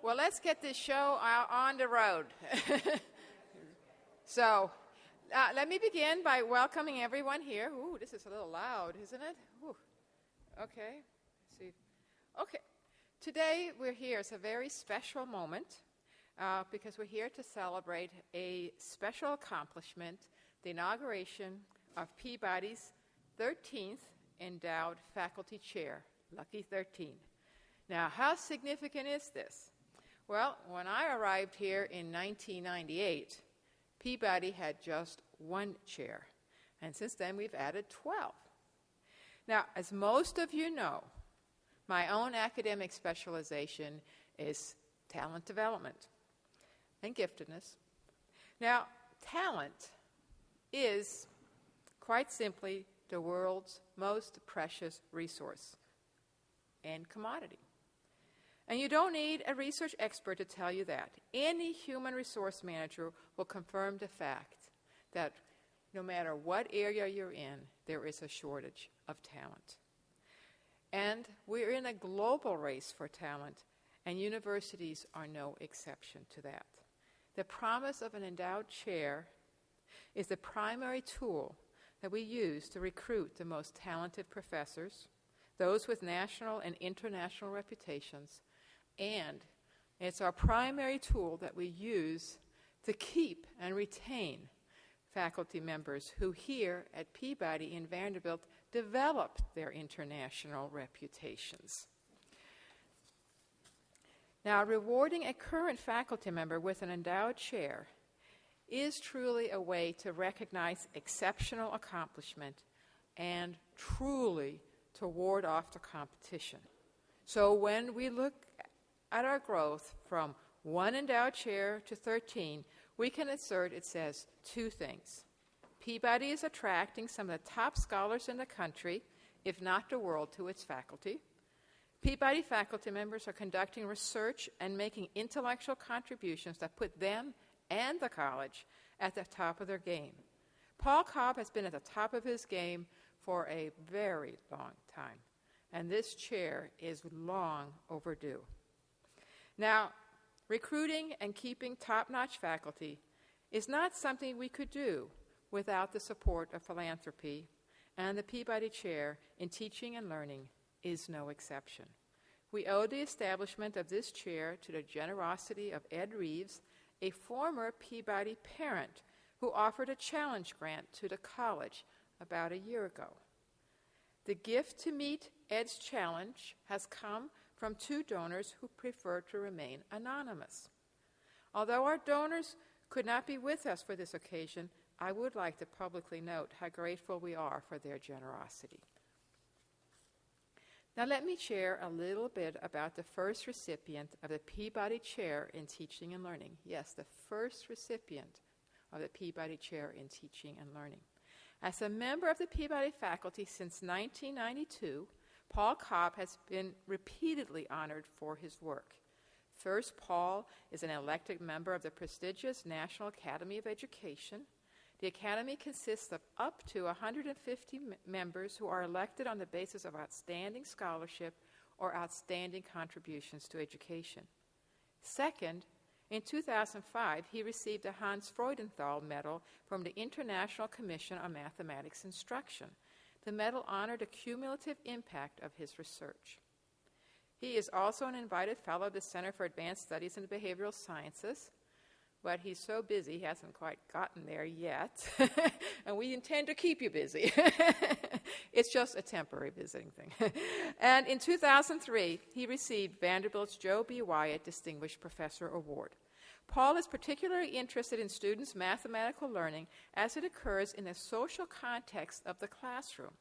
Well, let's get this show on the road. So, let me begin by welcoming everyone here. Ooh, this is a little loud, isn't it? Ooh. Okay. Let's see. Okay. Today we're here. It's a very special moment because we're here to celebrate a special accomplishment, the inauguration of Peabody's 13th endowed faculty chair. Lucky 13. Now, how significant is this? Well, when I arrived here in 1998, Peabody had just one chair, and since then we've added 12. Now, as most of you know, my own academic specialization is talent development and giftedness. Now, talent is, quite simply, the world's most precious resource and commodity. And you don't need a research expert to tell you that. Any human resource manager will confirm the fact that no matter what area you're in, there is a shortage of talent. And we're in a global race for talent, and universities are no exception to that. The promise of an endowed chair is the primary tool that we use to recruit the most talented professors, those with national and international reputations, and it's our primary tool that we use to keep and retain faculty members who here at Peabody and Vanderbilt developed their international reputations. Now, rewarding a current faculty member with an endowed chair is truly a way to recognize exceptional accomplishment and truly to ward off the competition. So when we look at our growth from one endowed chair to 13, we can assert it says two things. Peabody is attracting some of the top scholars in the country, if not the world, to its faculty. Peabody faculty members are conducting research and making intellectual contributions that put them and the college at the top of their game. Paul Cobb has been at the top of his game for a very long time, and this chair is long overdue. Now, recruiting and keeping top-notch faculty is not something we could do without the support of philanthropy, and the Peabody Chair in Teaching and Learning is no exception. We owe the establishment of this chair to the generosity of Ed Reeves, a former Peabody parent who offered a challenge grant to the college about a year ago. The gift to meet Ed's challenge has come from two donors who prefer to remain anonymous. Although our donors could not be with us for this occasion, I would like to publicly note how grateful we are for their generosity. Now let me share a little bit about the first recipient of the Peabody Chair in Teaching and Learning. Yes, the first recipient of the Peabody Chair in Teaching and Learning. As a member of the Peabody faculty since 1992, Paul Cobb has been repeatedly honored for his work. First, Paul is an elected member of the prestigious National Academy of Education. The Academy consists of up to 150 members who are elected on the basis of outstanding scholarship or outstanding contributions to education. Second, in 2005, he received the Hans Freudenthal Medal from the International Commission on Mathematics Instruction. The medal honored the cumulative impact of his research. He is also an invited fellow of the Center for Advanced Studies in Behavioral Sciences, but he's so busy he hasn't quite gotten there yet, and we intend to keep you busy. It's just a temporary visiting thing. And in 2003, he received Vanderbilt's Joe B. Wyatt Distinguished Professor Award. Paul is particularly interested in students' mathematical learning as it occurs in the social context of the classroom.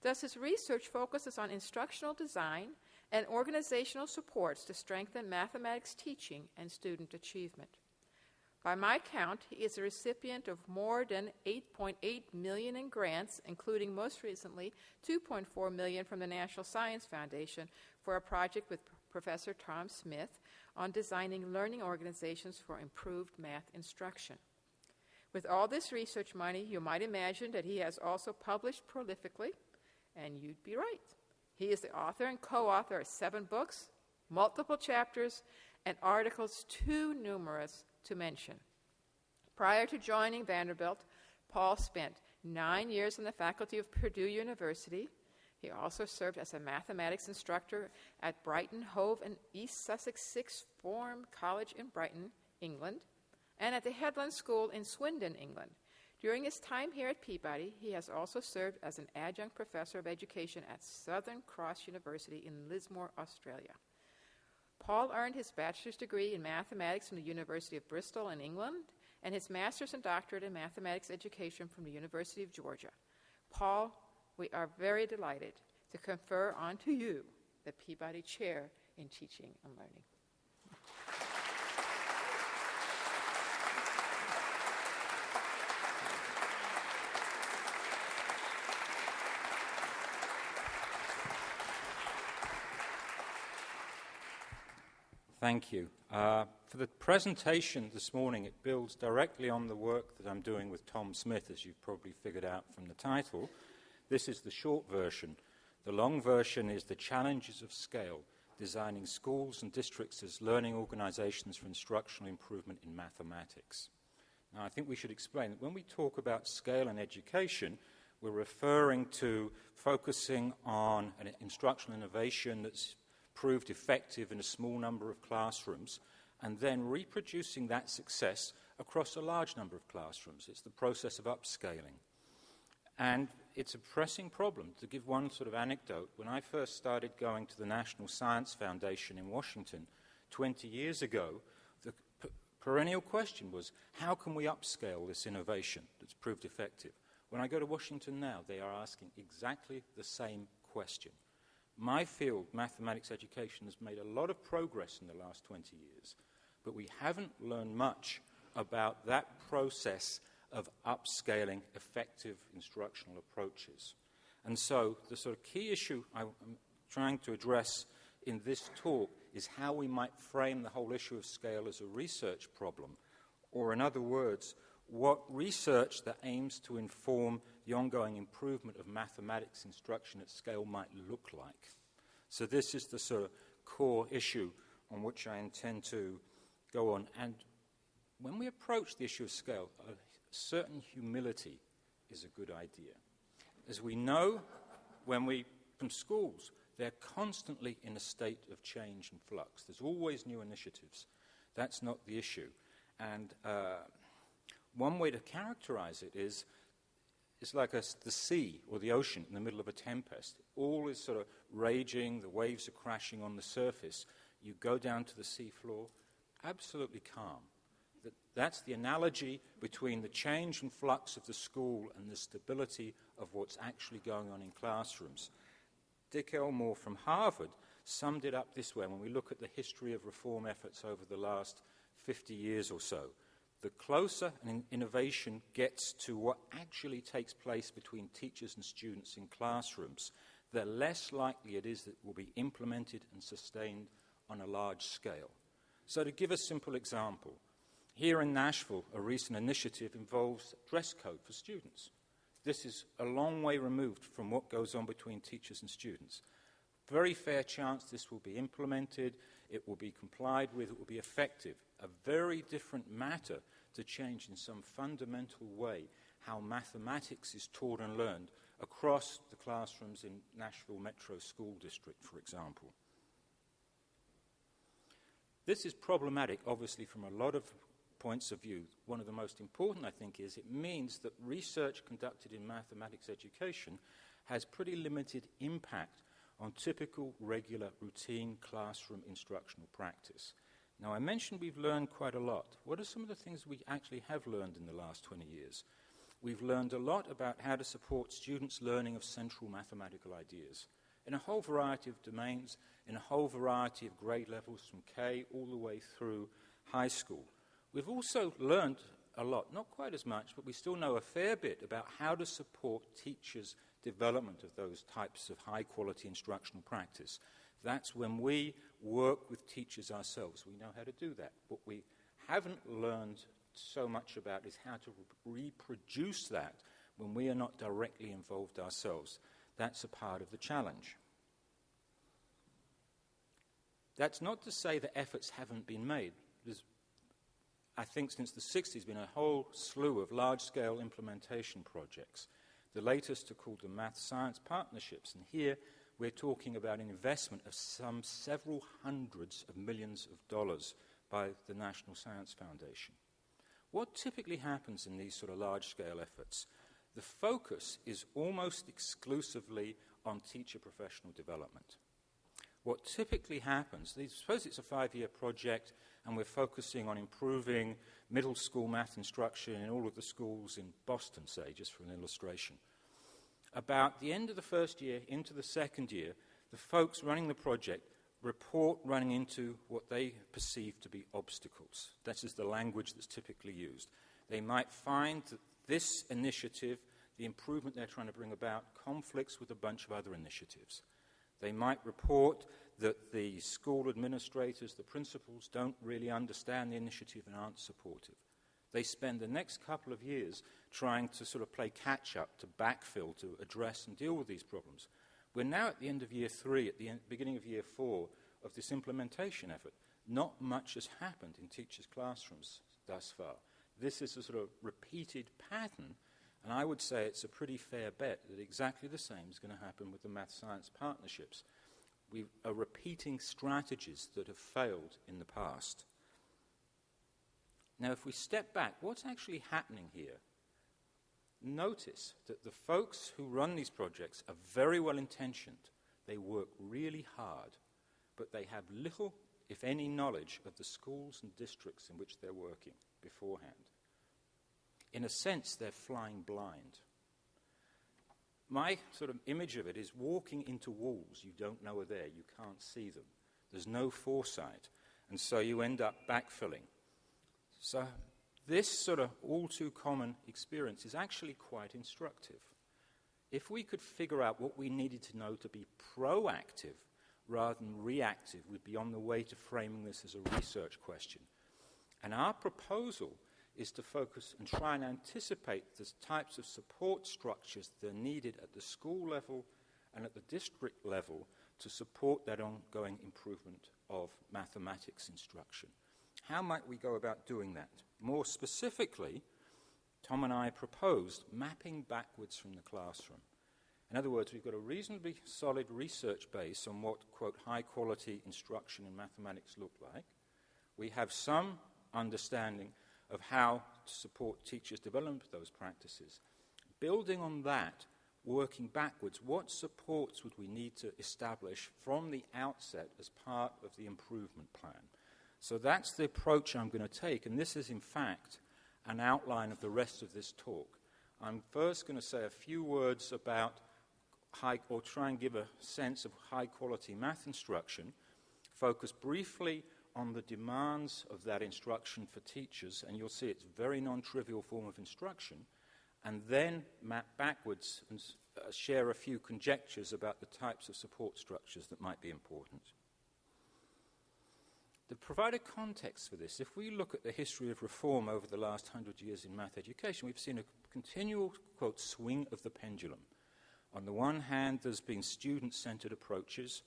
Thus, his research focuses on instructional design and organizational supports to strengthen mathematics teaching and student achievement. By my count, he is a recipient of more than $8.8 million in grants, including most recently $2.4 million from the National Science Foundation for a project with Professor Tom Smith on designing learning organizations for improved math instruction. With all this research money, you might imagine that he has also published prolifically, and you'd be right. He is the author and co-author of 7 books, multiple chapters, and articles too numerous to mention. Prior to joining Vanderbilt, Paul spent 9 years on the faculty of Purdue University. He also served as a mathematics instructor at Brighton Hove and East Sussex Sixth Form College in Brighton, England, and at the Headland School in Swindon, England. During his time here at Peabody, he has also served as an adjunct professor of education at Southern Cross University in Lismore, Australia. Paul earned his bachelor's degree in mathematics from the University of Bristol in England and his master's and doctorate in mathematics education from the University of Georgia. Paul, we are very delighted to confer onto you the Peabody Chair in Teaching and Learning. Thank you. For the presentation this morning, it builds directly on the work that I'm doing with Tom Smith, as you've probably figured out from the title. This is the short version. The long version is The Challenges of Scale, Designing Schools and Districts as Learning Organizations for Instructional Improvement in Mathematics. Now, I think we should explain that when we talk about scale in education, we're referring to focusing on an instructional innovation that's proved effective in a small number of classrooms, and then reproducing that success across a large number of classrooms. It's the process of upscaling. And it's a pressing problem. To give one sort of anecdote, when I first started going to the National Science Foundation in Washington 20 years ago, the perennial question was, how can we upscale this innovation that's proved effective? When I go to Washington now, they are asking exactly the same question. My field, mathematics education, has made a lot of progress in the last 20 years, but we haven't learned much about that process of upscaling effective instructional approaches. And so the sort of key issue I'm trying to address in this talk is how we might frame the whole issue of scale as a research problem, or in other words, what research that aims to inform the ongoing improvement of mathematics instruction at scale might look like. So this is the sort of core issue on which I intend to go on. And when we approach the issue of scale, a certain humility is a good idea. As we know, from schools, they're constantly in a state of change and flux. There's always new initiatives. That's not the issue. And one way to characterize it is, it's like the sea or the ocean in the middle of a tempest. All is sort of raging, the waves are crashing on the surface. You go down to the seafloor, absolutely calm. That's the analogy between the change and flux of the school and the stability of what's actually going on in classrooms. Dick Elmore from Harvard summed it up this way when we look at the history of reform efforts over the last 50 years or so. The closer an innovation gets to what actually takes place between teachers and students in classrooms, the less likely it is that it will be implemented and sustained on a large scale. So to give a simple example, here in Nashville, a recent initiative involves dress code for students. This is a long way removed from what goes on between teachers and students. Very fair chance this will be implemented, it will be complied with, it will be effective. A very different matter to change in some fundamental way how mathematics is taught and learned across the classrooms in Nashville Metro School District, for example. This is problematic, obviously, from a lot of points of view. One of the most important, I think, is it means that research conducted in mathematics education has pretty limited impact on typical, regular, routine classroom instructional practice. Now, I mentioned we've learned quite a lot. What are some of the things we actually have learned in the last 20 years? We've learned a lot about how to support students' learning of central mathematical ideas in a whole variety of domains, in a whole variety of grade levels from K all the way through high school. We've also learned a lot, not quite as much, but we still know a fair bit about how to support teachers' development of those types of high-quality instructional practice. That's when we work with teachers ourselves. We know how to do that. What we haven't learned so much about is how to reproduce that when we are not directly involved ourselves. That's a part of the challenge. That's not to say that efforts haven't been made. There's, I think since the 60s, been a whole slew of large-scale implementation projects. The latest are called the Math-Science Partnerships, and here we're talking about an investment of some several hundreds of millions of dollars by the National Science Foundation. What typically happens in these sort of large-scale efforts? The focus is almost exclusively on teacher professional development. What typically happens, suppose it's a 5-year project and we're focusing on improving middle school math instruction in all of the schools in Boston, say, just for an illustration. About the end of the first year, into the second year, the folks running the project report running into what they perceive to be obstacles. That is the language that's typically used. They might find that this initiative, the improvement they're trying to bring about, conflicts with a bunch of other initiatives. They might report that the school administrators, the principals, don't really understand the initiative and aren't supportive. They spend the next couple of years trying to sort of play catch-up, to backfill, to address and deal with these problems. We're now at the end of year 3, at the beginning of year 4 of this implementation effort. Not much has happened in teachers' classrooms thus far. This is a sort of repeated pattern, and I would say it's a pretty fair bet that exactly the same is going to happen with the math-science partnerships. We are repeating strategies that have failed in the past. Now, if we step back, what's actually happening here? Notice that the folks who run these projects are very well intentioned. They work really hard, but they have little, if any, knowledge of the schools and districts in which they're working beforehand. In a sense, they're flying blind. My sort of image of it is walking into walls you don't know are there, you can't see them. There's no foresight, and so you end up backfilling. So this sort of all-too-common experience is actually quite instructive. If we could figure out what we needed to know to be proactive rather than reactive, we'd be on the way to framing this as a research question. And our proposal is to focus and try and anticipate the types of support structures that are needed at the school level and at the district level to support that ongoing improvement of mathematics instruction. How might we go about doing that? More specifically, Tom and I proposed mapping backwards from the classroom. In other words, we've got a reasonably solid research base on what, quote, high-quality instruction in mathematics look like. We have some understanding of how to support teachers' development of those practices. Building on that, working backwards, what supports would we need to establish from the outset as part of the improvement plan? So that's the approach I'm going to take, and this is, in fact, an outline of the rest of this talk. I'm first going to say a few words about try and give a sense of high-quality math instruction, focus briefly on the demands of that instruction for teachers, and you'll see it's a very non-trivial form of instruction, and then map backwards and share a few conjectures about the types of support structures that might be important. To provide a context for this, if we look at the history of reform over the last 100 years in math education, we've seen a continual, quote, swing of the pendulum. On the one hand, there's been student-centered approaches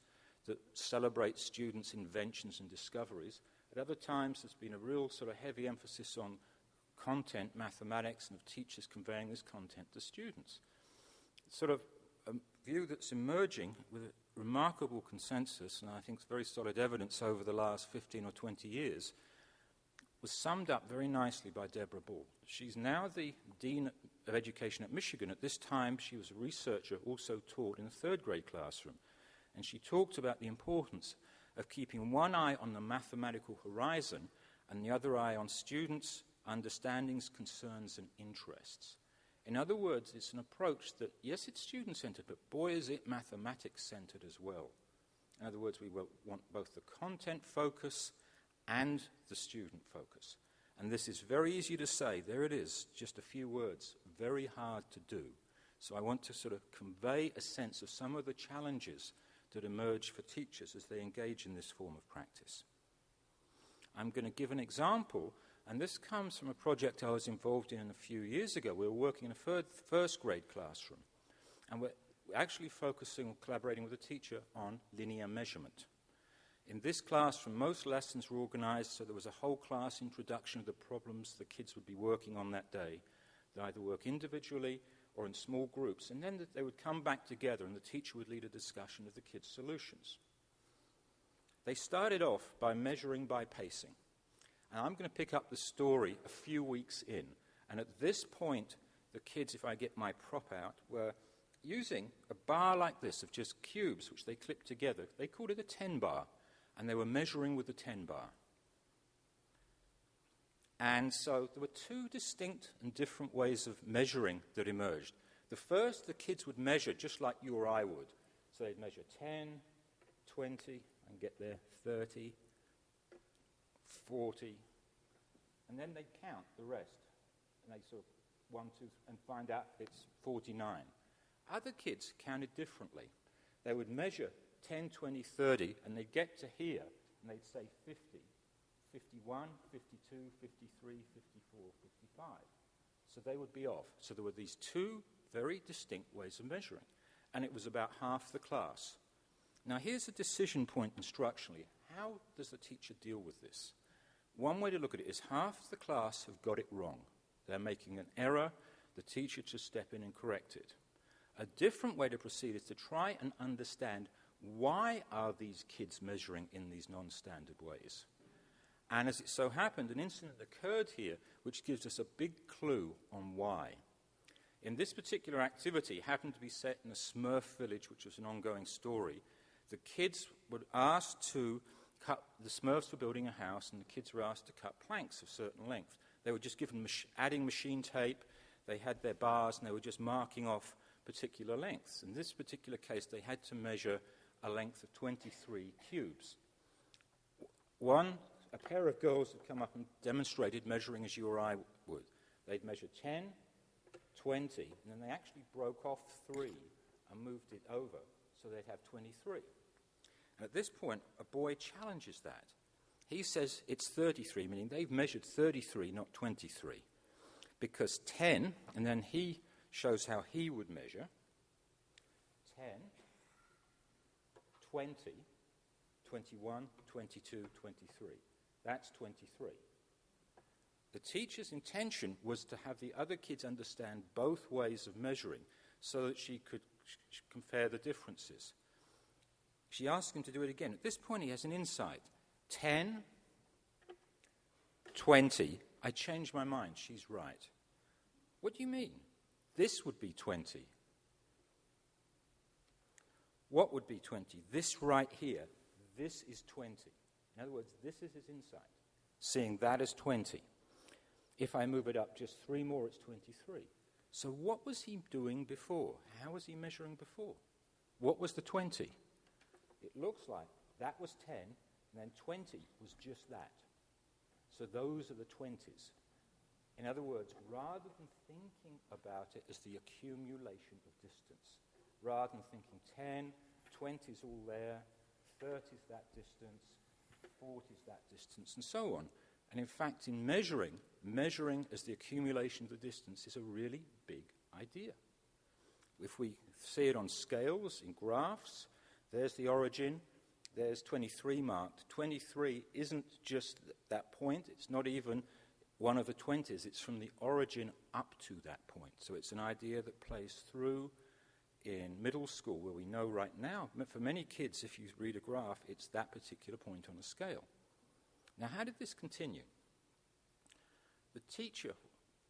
that celebrate students' inventions and discoveries. At other times, there's been a real sort of heavy emphasis on content, mathematics, and of teachers conveying this content to students. It's sort of a view that's emerging with a remarkable consensus, and I think it's very solid evidence over the last 15 or 20 years, was summed up very nicely by Deborah Ball. She's now the Dean of Education at Michigan. At this time, she was a researcher, also taught in a third-grade classroom. And she talked about the importance of keeping one eye on the mathematical horizon and the other eye on students' understandings, concerns, and interests. In other words, it's an approach that, yes, it's student-centered, but boy, is it mathematics-centered as well. In other words, we will want both the content focus and the student focus. And this is very easy to say. There it is, just a few words, very hard to do. So I want to sort of convey a sense of some of the challenges that emerge for teachers as they engage in this form of practice. I'm going to give an example, and this comes from a project I was involved in a few years ago. We were working in a first-grade classroom, and we're actually focusing on collaborating with a teacher on linear measurement. In this classroom, most lessons were organized so there was a whole class introduction of the problems the kids would be working on that day. They'd either work individually or in small groups, and then they would come back together and the teacher would lead a discussion of the kids' solutions. They started off by measuring by pacing. And I'm going to pick up the story a few weeks in. And at this point, the kids, if I get my prop out, were using a bar like this of just cubes, which they clipped together. They called it a 10 bar, and they were measuring with the 10 bar. And so there were two distinct and different ways of measuring that emerged. The first, the kids would measure just like you or I would. So they'd measure 10, 20, and get there, 30, 40, and then they'd count the rest. And they'd sort of 1, 2, and find out it's 49. Other kids counted differently. They would measure 10, 20, 30, and they'd get to here, and they'd say 50, 51, 52, 53, 54, 55. So they would be off. So there were these two very distinct ways of measuring, and it was about half the class. Now here's a decision point instructionally. How does the teacher deal with this? One way to look at it is half the class have got it wrong. They're making an error. The teacher should step in and correct it. A different way to proceed is to try and understand why are these kids measuring in these non-standard ways. And as it so happened, an incident occurred here which gives us a big clue on why. In this particular activity, it happened to be set in a Smurf village, which was an ongoing story. The kids were asked to cut, the Smurfs were building a house, and the kids were asked to cut planks of certain length. They were just given adding machine tape, they had their bars, and they were just marking off particular lengths. In this particular case, they had to measure a length of 23 cubes. A pair of girls had come up and demonstrated measuring as you or I would. They'd measure 10, 20, and then they actually broke off 3 and moved it over, so they'd have 23. And at this point, a boy challenges that. He says it's 33, meaning they've measured 33, not 23. Because 10, and then he shows how he would measure, 10, 20, 21, 22, 23. That's 23. The teacher's intention was to have the other kids understand both ways of measuring so that she could compare the differences. She asked him to do it again. At this point, he has an insight. 10, 20. I changed my mind. She's right. What do you mean? This would be 20. What would be 20? This right here. This is 20. In other words, this is his insight, seeing that as 20. If I move it up just 3 more, it's 23. So what was he doing before? How was he measuring before? What was the 20? It looks like that was 10, and then 20 was just that. So those are the 20s. In other words, rather than thinking about it as the accumulation of distance, rather than thinking 10, 20's all there, 30's that distance, 40's that distance, and so on. And in fact, in measuring as the accumulation of the distance is a really big idea. If we see it on scales, in graphs, there's the origin, there's 23 marked. 23 isn't just that point, it's not even one of the 20s, it's from the origin up to that point. So it's an idea that plays through in middle school, where we know right now, for many kids, if you read a graph, it's that particular point on a scale. Now, how did this continue? The teacher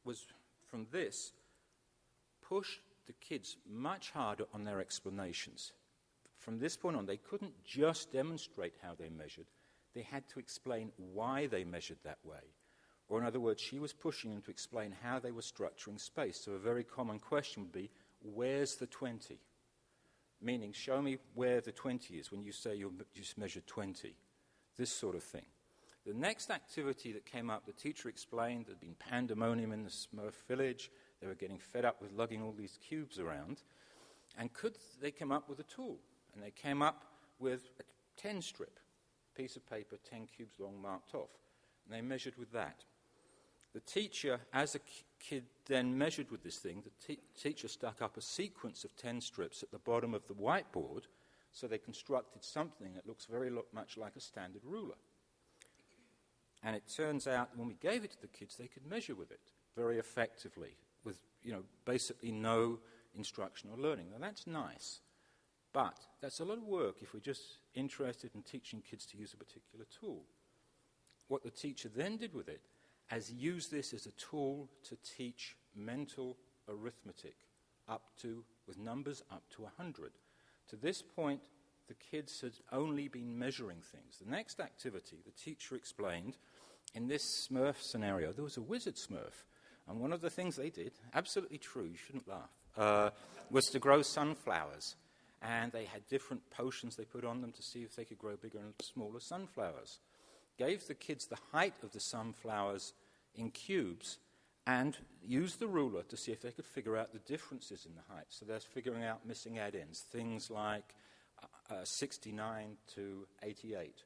was, from this, pushed the kids much harder on their explanations. From this point on, they couldn't just demonstrate how they measured. They had to explain why they measured that way. Or in other words, she was pushing them to explain how they were structuring space. So a very common question would be, where's the 20? Meaning, show me where the 20 is when you say you just measured 20. This sort of thing. The next activity that came up, the teacher explained there'd been pandemonium in the Smurf village. They were getting fed up with lugging all these cubes around. And could they come up with a tool? And they came up with a 10 strip, piece of paper, 10 cubes long, marked off. And they measured with that. The teacher, as a kid, then measured with this thing. The teacher stuck up a sequence of 10 strips at the bottom of the whiteboard So they constructed something that looks very much like a standard ruler. And it turns out when we gave it to the kids, they could measure with it very effectively with, basically no instructional learning. Now, that's nice, but that's a lot of work if we're just interested in teaching kids to use a particular tool. What the teacher then did with it is use this as a tool to teach mental arithmetic with numbers up to 100. To this point, the kids had only been measuring things. The next activity, the teacher explained, in this Smurf scenario, there was a wizard Smurf. And one of the things they did, absolutely true, you shouldn't laugh, was to grow sunflowers. And they had different potions they put on them to see if they could grow bigger and smaller sunflowers. Gave the kids the height of the sunflowers in cubes and used the ruler to see if they could figure out the differences in the height. So they're figuring out missing add-ins, things like 69 to 88.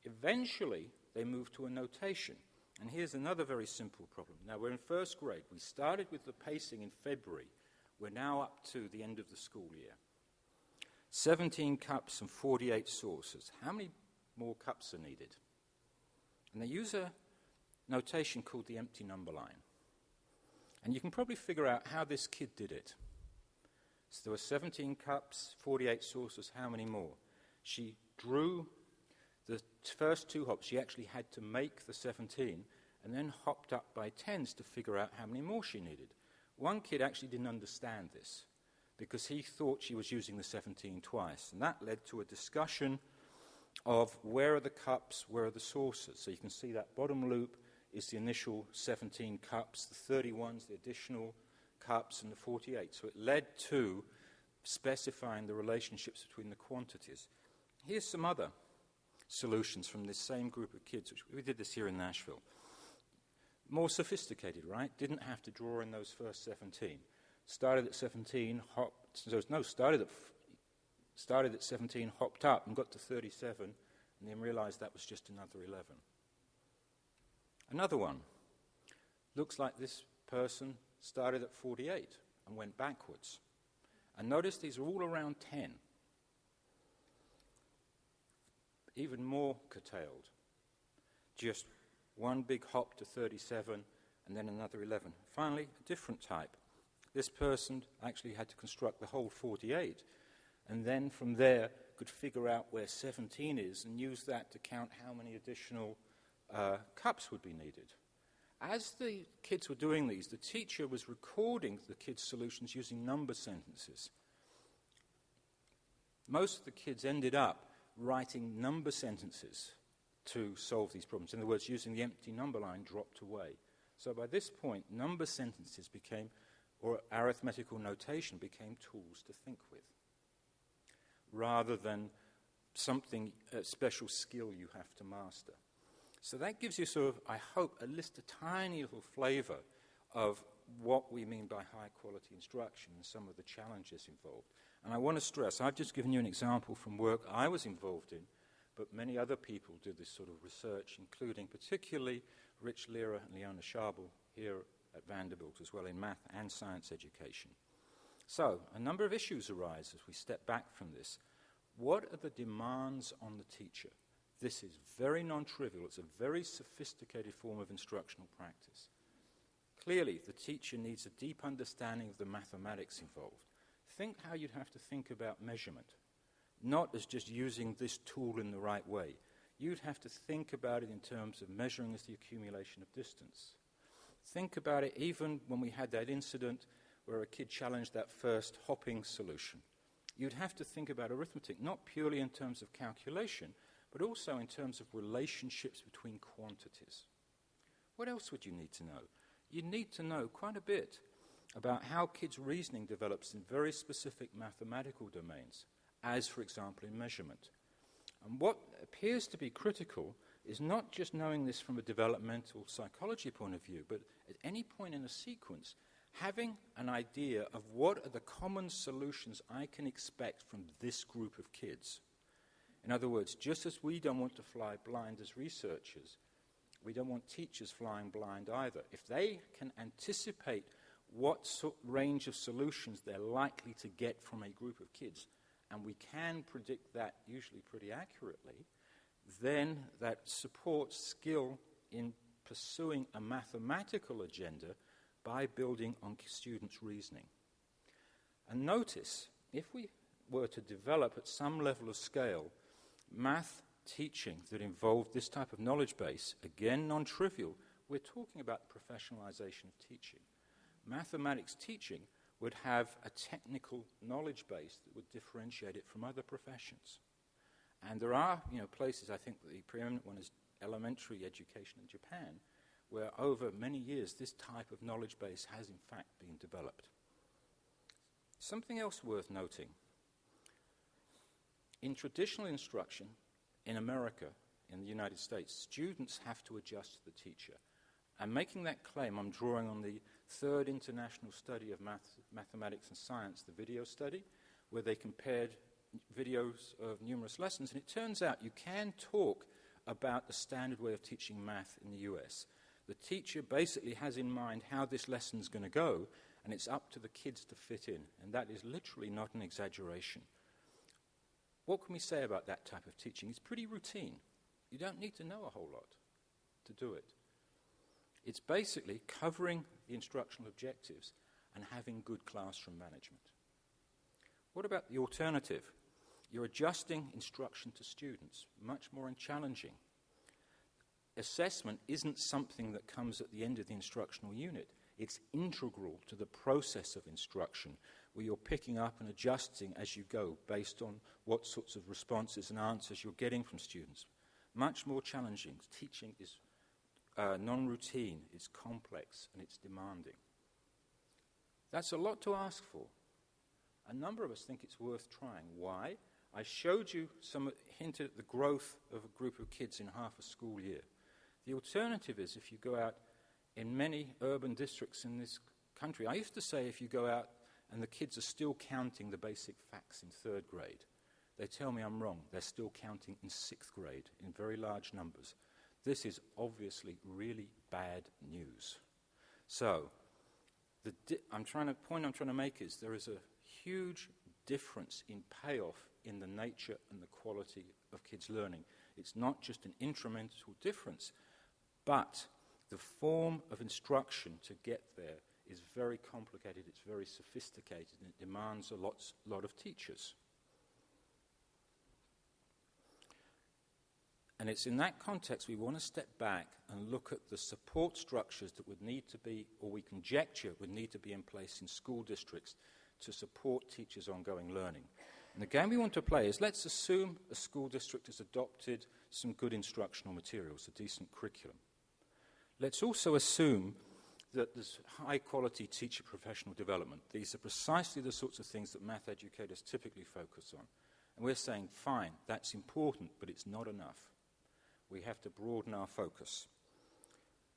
Eventually, they moved to a notation. And here's another very simple problem. Now, we're in first grade. We started with the pacing in February. We're now up to the end of the school year. 17 cups and 48 saucers. How many more cups are needed? And they use a notation called the empty number line. And you can probably figure out how this kid did it. So there were 17 cups, 48 saucers, how many more? She drew the first 2 hops. She actually had to make the 17 and then hopped up by 10s to figure out how many more she needed. One kid actually didn't understand this because he thought she was using the 17 twice. And that led to a discussion of where are the cups, where are the saucers. So you can see that bottom loop is the initial 17 cups, the 31's the additional cups, and the 48. So it led to specifying the relationships between the quantities. Here's some other solutions from this same group of kids. We did this here in Nashville. More sophisticated, right? Didn't have to draw in those first 17. Started at 17, started at 17, hopped up and got to 37, and then realized that was just another 11. Another one. Looks like this person started at 48 and went backwards. And notice these are all around 10. Even more curtailed. Just one big hop to 37 and then another 11. Finally, a different type. This person actually had to construct the whole 48 and then from there could figure out where 17 is and use that to count how many additional cups would be needed. As the kids were doing these, the teacher was recording the kids' solutions using number sentences. Most of the kids ended up writing number sentences to solve these problems. In other words, using the empty number line dropped away. So by this point, number sentences became, or arithmetical notation became tools to think with, rather than something, a special skill you have to master. So that gives you sort of, I hope, a tiny little flavor of what we mean by high-quality instruction and some of the challenges involved. And I want to stress, I've just given you an example from work I was involved in, but many other people did this sort of research, including particularly Rich Lira and Leona Schabel here at Vanderbilt as well in math and science education. So a number of issues arise as we step back from this. What are the demands on the teacher? This is very non-trivial. It's a very sophisticated form of instructional practice. Clearly, the teacher needs a deep understanding of the mathematics involved. Think how you'd have to think about measurement, not as just using this tool in the right way. You'd have to think about it in terms of measuring as the accumulation of distance. Think about it even when we had that incident where a kid challenged that first hopping solution. You'd have to think about arithmetic, not purely in terms of calculation, but also in terms of relationships between quantities. What else would you need to know? You need to know quite a bit about how kids' reasoning develops in very specific mathematical domains, as, for example, in measurement. And what appears to be critical is not just knowing this from a developmental psychology point of view, but at any point in a sequence, having an idea of what are the common solutions I can expect from this group of kids. In other words, just as we don't want to fly blind as researchers, we don't want teachers flying blind either. If they can anticipate what range of solutions they're likely to get from a group of kids, and we can predict that usually pretty accurately, then that supports skill in pursuing a mathematical agenda by building on students' reasoning. And notice, if we were to develop at some level of scale math teaching that involved this type of knowledge base, again non-trivial, we're talking about professionalization of teaching. Mathematics teaching would have a technical knowledge base that would differentiate it from other professions. And there are, places, I think the preeminent one is elementary education in Japan, where over many years this type of knowledge base has in fact been developed. Something else worth noting. In traditional instruction in America, in the United States, students have to adjust to the teacher. And making that claim, I'm drawing on the third international study of mathematics and science, the video study, where they compared videos of numerous lessons. And it turns out you can talk about the standard way of teaching math in the US. The teacher basically has in mind how this lesson's going to go, and it's up to the kids to fit in. And that is literally not an exaggeration. What can we say about that type of teaching? It's pretty routine. You don't need to know a whole lot to do it. It's basically covering the instructional objectives and having good classroom management. What about the alternative? You're adjusting instruction to students, much more challenging. Assessment isn't something that comes at the end of the instructional unit. It's integral to the process of instruction, where you're picking up and adjusting as you go based on what sorts of responses and answers you're getting from students. Much more challenging. Teaching is non-routine, it's complex, and it's demanding. That's a lot to ask for. A number of us think it's worth trying. Why? I showed you hinted at the growth of a group of kids in half a school year. The alternative is if you go out in many urban districts in this country. I used to say if you go out and the kids are still counting the basic facts in third grade, they tell me I'm wrong. They're still counting in sixth grade in very large numbers. This is obviously really bad news. So, the point I'm trying to make is there is a huge difference in payoff in the nature and the quality of kids' learning. It's not just an incremental difference, but the form of instruction to get there is very complicated, it's very sophisticated, and it demands a lot of teachers. And it's in that context we want to step back and look at the support structures that would need to be, or we conjecture would need to be in place in school districts to support teachers' ongoing learning. And the game we want to play is, let's assume a school district has adopted some good instructional materials, a decent curriculum. Let's also assume that there's high-quality teacher professional development. These are precisely the sorts of things that math educators typically focus on. And we're saying, fine, that's important, but it's not enough. We have to broaden our focus.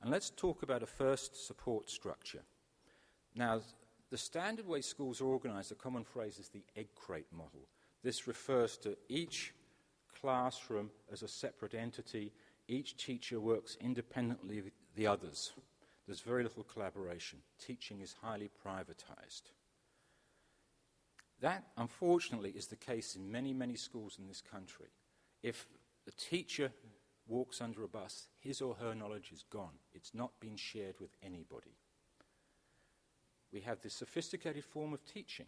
And let's talk about a first support structure. Now, the standard way schools are organized, the common phrase is the egg crate model. This refers to each classroom as a separate entity. Each teacher works independently of the others. There's very little collaboration. Teaching is highly privatized. That, unfortunately, is the case in many, many schools in this country. If the teacher walks under a bus, his or her knowledge is gone. It's not been shared with anybody. We have this sophisticated form of teaching.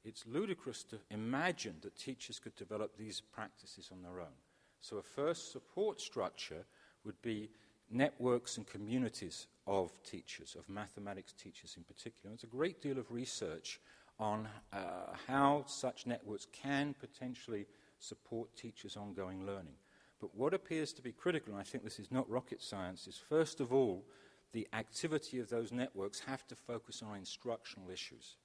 It's ludicrous to imagine that teachers could develop these practices on their own. So a first support structure would be networks and communities of teachers, of mathematics teachers in particular. There's a great deal of research on how such networks can potentially support teachers' ongoing learning. But what appears to be critical, and I think this is not rocket science, is first of all, the activity of those networks have to focus on instructional issues.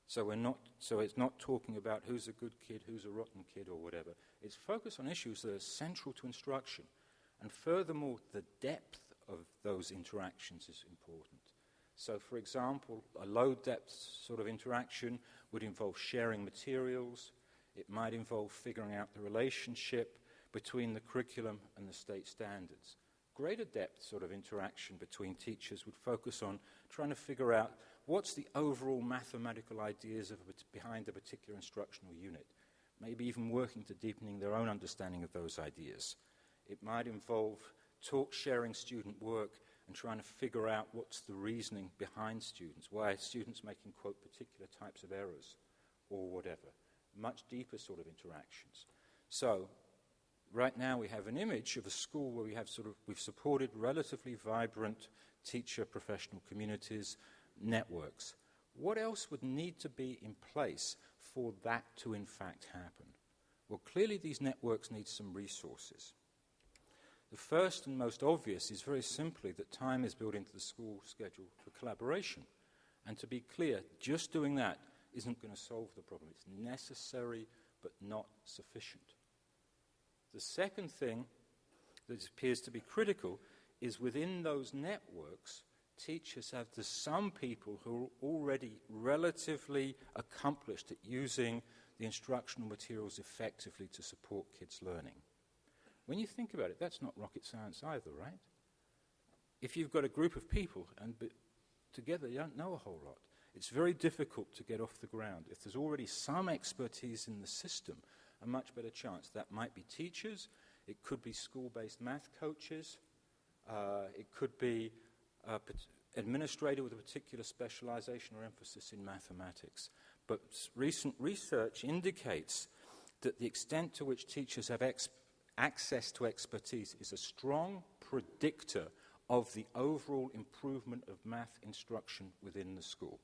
So it's not talking about who's a good kid, who's a rotten kid, or whatever. It's focused on issues that are central to instruction. And furthermore, the depth of those interactions is important. So, for example, a low-depth sort of interaction would involve sharing materials. It might involve figuring out the relationship between the curriculum and the state standards. Greater depth sort of interaction between teachers would focus on trying to figure out what's the overall mathematical ideas behind a particular instructional unit. maybe even working to deepening their own understanding of those ideas. It might involve sharing student work and trying to figure out what's the reasoning behind students, why are students making, quote, particular types of errors, or whatever. Much deeper sort of interactions. So, right now we have an image of a school where we've supported relatively vibrant teacher professional communities, networks. What else would need to be in place for that to in fact happen? Well, clearly these networks need some resources. The first and most obvious is very simply that time is built into the school schedule for collaboration. And to be clear, just doing that isn't going to solve the problem. It's necessary but not sufficient. The second thing that appears to be critical is within those networks, teachers have some people who are already relatively accomplished at using the instructional materials effectively to support kids' learning. When you think about it, that's not rocket science either, right? If you've got a group of people and together you don't know a whole lot, it's very difficult to get off the ground. If there's already some expertise in the system, a much better chance. That might be teachers, it could be school-based math coaches, it could be administrator with a particular specialization or emphasis in mathematics. But recent research indicates that the extent to which teachers have access to expertise is a strong predictor of the overall improvement of math instruction within the school.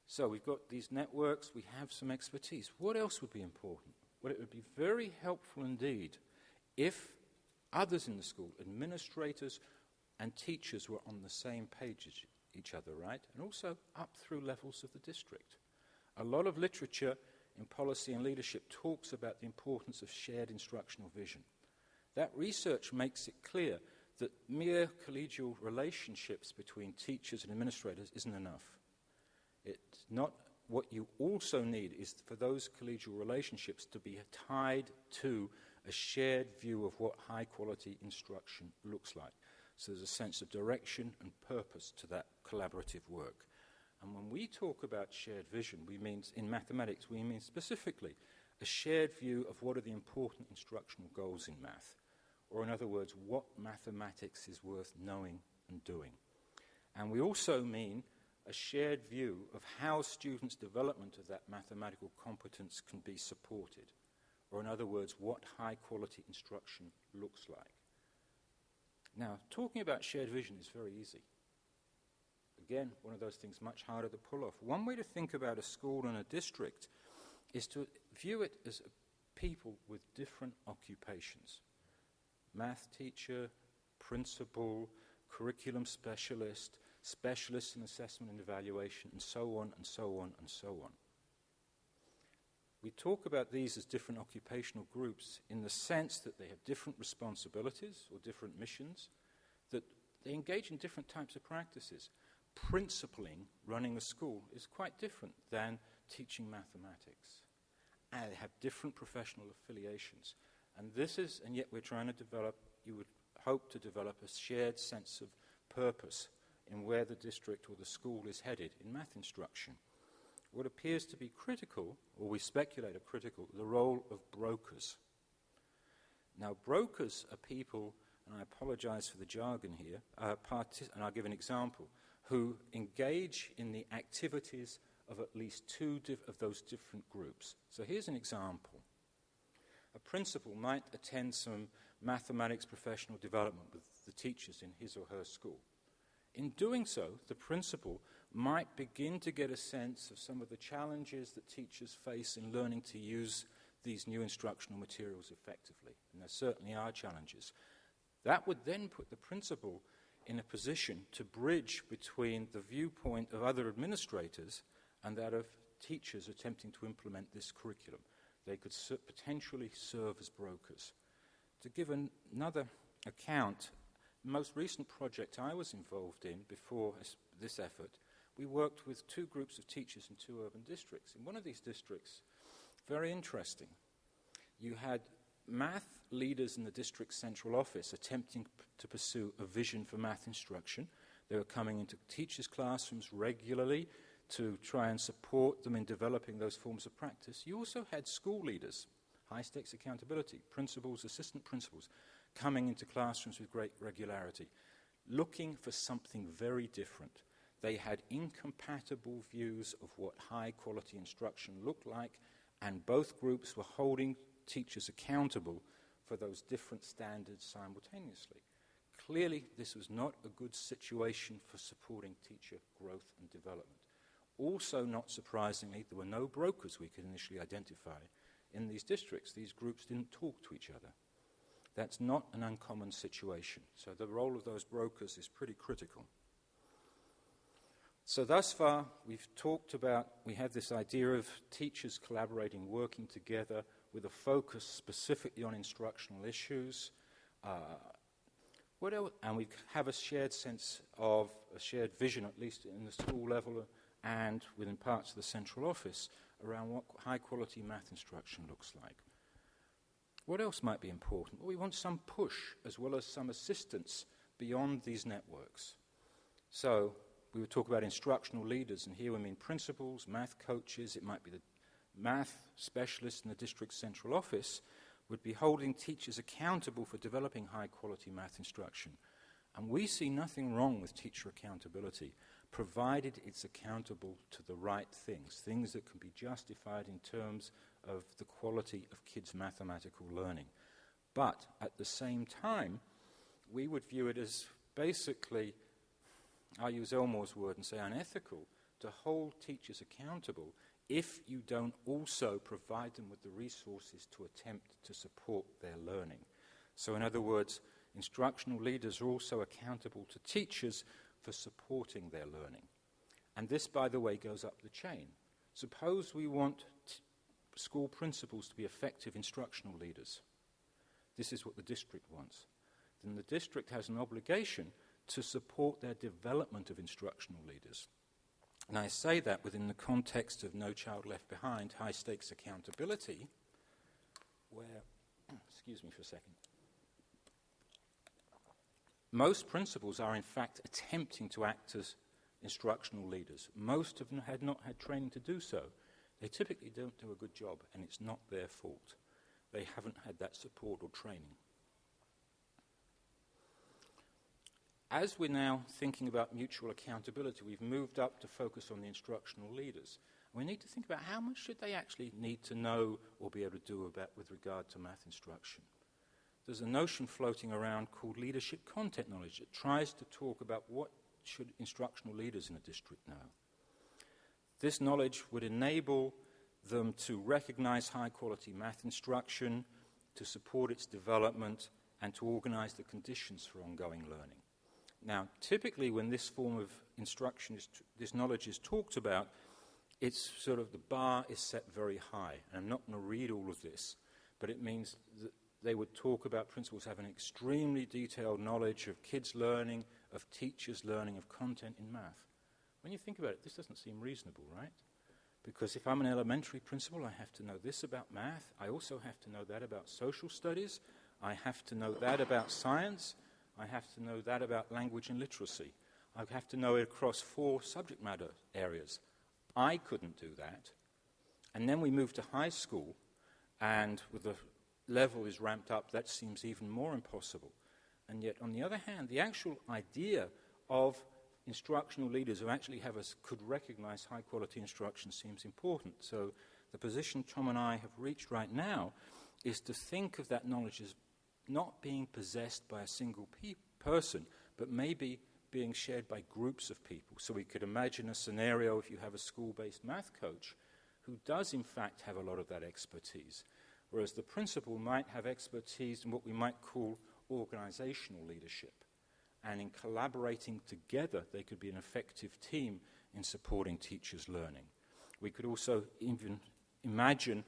So we've got these networks, we have some expertise. What else would be important? Well, it would be very helpful indeed if others in the school, administrators and teachers, were on the same page as each other, right? And also up through levels of the district. A lot of literature in policy and leadership talks about the importance of shared instructional vision. That research makes it clear that mere collegial relationships between teachers and administrators isn't enough. It's not what you also need is for those collegial relationships to be tied to a shared view of what high-quality instruction looks like. So there's a sense of direction and purpose to that collaborative work. And when we talk about shared vision, we mean, in mathematics, we mean specifically a shared view of what are the important instructional goals in math. Or in other words, what mathematics is worth knowing and doing. And we also mean a shared view of how students' development of that mathematical competence can be supported. Or in other words, what high-quality instruction looks like. Now, talking about shared vision is very easy. Again, one of those things much harder to pull off. One way to think about a school and a district is to view it as people with different occupations. Math teacher, principal, curriculum specialist, specialists in assessment and evaluation, and so on, and so on, and so on. We talk about these as different occupational groups in the sense that they have different responsibilities or different missions, that they engage in different types of practices. Principling, running a school, is quite different than teaching mathematics. And they have different professional affiliations. And yet we're trying to develop, you would hope to develop a shared sense of purpose in where the district or the school is headed in math instruction. What appears to be critical, or we speculate are critical, the role of brokers. Now, brokers are people, and I apologize for the jargon here, and I'll give an example, who engage in the activities of at least two of those different groups. So here's an example. A principal might attend some mathematics professional development with the teachers in his or her school. In doing so, the principal might begin to get a sense of some of the challenges that teachers face in learning to use these new instructional materials effectively. And there certainly are challenges. That would then put the principal in a position to bridge between the viewpoint of other administrators and that of teachers attempting to implement this curriculum. They could potentially serve as brokers. To give another account, the most recent project I was involved in before this effort, we worked with two groups of teachers in two urban districts. In one of these districts, very interesting, you had math leaders in the district's central office attempting to pursue a vision for math instruction. They were coming into teachers' classrooms regularly to try and support them in developing those forms of practice, you also had school leaders, high-stakes accountability, principals, assistant principals, coming into classrooms with great regularity, looking for something very different. They had incompatible views of what high-quality instruction looked like, and both groups were holding teachers accountable for those different standards simultaneously. Clearly, this was not a good situation for supporting teacher growth and development. Also, not surprisingly, there were no brokers we could initially identify in these districts. These groups didn't talk to each other. That's not an uncommon situation. So the role of those brokers is pretty critical. So thus far, we've talked about, we have this idea of teachers collaborating, working together with a focus specifically on instructional issues. What else? And we have a shared sense of, a shared vision, at least in the school level and within parts of the central office, around what high-quality math instruction looks like. What else might be important? Well, we want some push as well as some assistance beyond these networks. So we would talk about instructional leaders, and here we mean principals, math coaches. It might be the math specialists in the district central office would be holding teachers accountable for developing high-quality math instruction. And we see nothing wrong with teacher accountability, provided it's accountable to the right things that can be justified in terms of the quality of kids' mathematical learning. But at the same time, we would view it as basically, I'll use Elmore's word and say unethical, to hold teachers accountable if you don't also provide them with the resources to attempt to support their learning. So in other words, instructional leaders are also accountable to teachers for supporting their learning. And this, by the way, goes up the chain. Suppose we want school principals to be effective instructional leaders. This is what the district wants. Then the district has an obligation to support their development of instructional leaders. And I say that within the context of No Child Left Behind, high-stakes accountability, where, excuse me for a second, most principals are in fact attempting to act as instructional leaders. Most of them had not had training to do so. They typically don't do a good job, and it's not their fault. They haven't had that support or training. As we're now thinking about mutual accountability, we've moved up to focus on the instructional leaders. We need to think about how much should they actually need to know or be able to do about with regard to math instruction. There's a notion floating around called leadership content knowledge that tries to talk about what should instructional leaders in a district know. This knowledge would enable them to recognize high-quality math instruction, to support its development, and to organize the conditions for ongoing learning. Now, typically when this form of instruction, this knowledge is talked about, it's sort of the bar is set very high. And I'm not going to read all of this, but it means that they would talk about principals having extremely detailed knowledge of kids' learning, of teachers' learning, of content in math. When you think about it, this doesn't seem reasonable, right? Because if I'm an elementary principal, I have to know this about math. I also have to know that about social studies. I have to know that about science. I have to know that about language and literacy. I have to know it across 4 subject matter areas. I couldn't do that. And then we move to high school, and with the level is ramped up, that seems even more impossible. And yet, on the other hand, the actual idea of instructional leaders who actually could recognize high-quality instruction seems important. So the position Tom and I have reached right now is to think of that knowledge as not being possessed by a single person, but maybe being shared by groups of people. So we could imagine a scenario if you have a school-based math coach who does in fact have a lot of that expertise, whereas the principal might have expertise in what we might call organizational leadership. And in collaborating together, they could be an effective team in supporting teachers' learning. We could also even imagine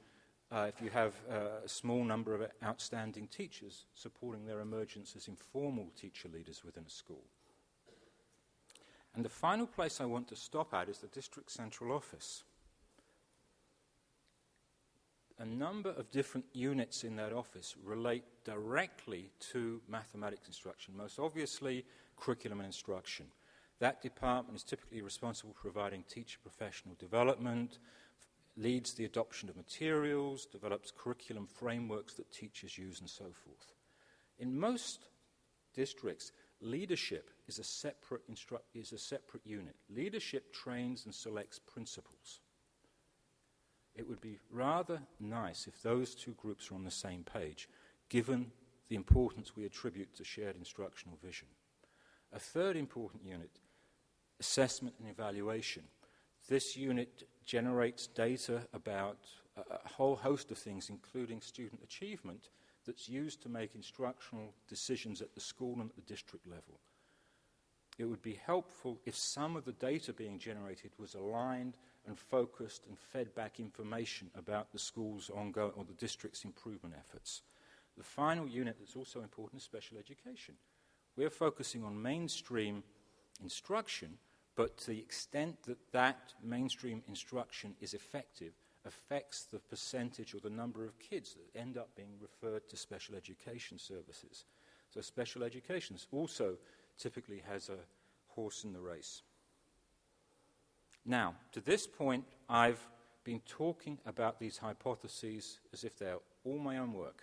if you have a small number of outstanding teachers supporting their emergence as informal teacher leaders within a school. And the final place I want to stop at is the district central office. A number of different units in that office relate directly to mathematics instruction, most obviously curriculum and instruction. That department is typically responsible for providing teacher professional development, leads the adoption of materials, develops curriculum frameworks that teachers use, and so forth. In most districts, leadership is a separate unit. Leadership trains and selects principals. It would be rather nice if those two groups are on the same page, given the importance we attribute to shared instructional vision. A third important unit, assessment and evaluation. This unit generates data about a whole host of things, including student achievement, that's used to make instructional decisions at the school and at the district level. It would be helpful if some of the data being generated was aligned and focused and fed back information about the school's ongoing or the district's improvement efforts. The final unit that's also important is special education. We're focusing on mainstream instruction, but to the extent that that mainstream instruction is effective affects the percentage or the number of kids that end up being referred to special education services. So special education also typically has a horse in the race. Now, to this point, I've been talking about these hypotheses as if they're all my own work.